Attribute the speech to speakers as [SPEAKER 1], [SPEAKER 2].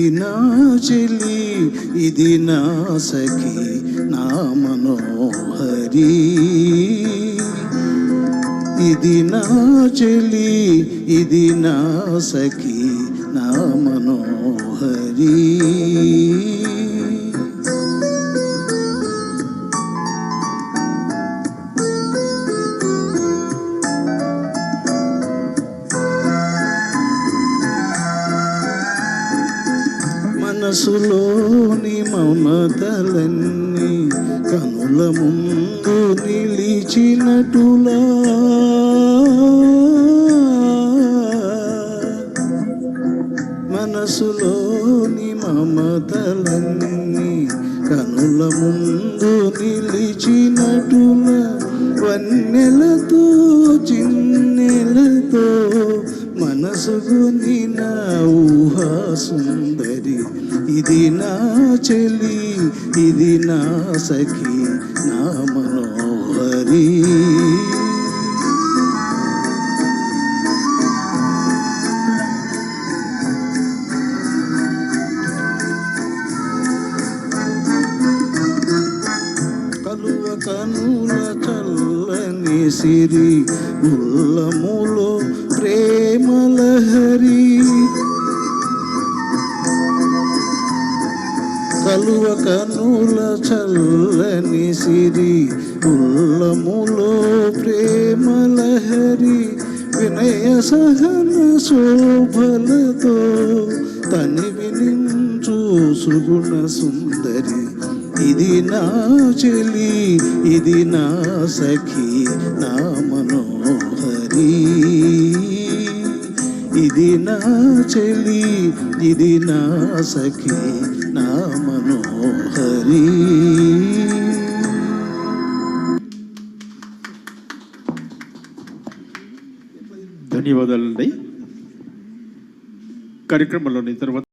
[SPEAKER 1] ఇది నా చెలి, ఇది నా సఖి, నా మనోహరి. ఇది నా చెలి, ఇది నా సఖి, నా మనోహరి. మనసులోని మమతలన్నీ కనుల ముందు నిలిచినటులా, మనసులోని మమతలన్నీ కనుల ముందు నిలిచినటులా, వన్నెలతో చిన్నెలతో మనసుని నా ఊహా సుందరి. ఇది నా చెలి, ఇది నా సఖి, నా మనోహరి. కలువ కనుల చల్లని సిరి, ఉల్లములో ప్రేమలహరి. కలువ కనుల చల్లని సిరి, ఉల్లములో ప్రేమలహరి. వినయ సహన శోభలతో తనివి నించు సుగుణ సుందరి. ఇది నా చెలి, ఇది నా సఖి, నా మనోహరి. ఇది నా చెలి, ఇది నా సఖి, నా మనోహరి.
[SPEAKER 2] ధన్యవాదాలండి. కార్యక్రమంలోని తర్వాత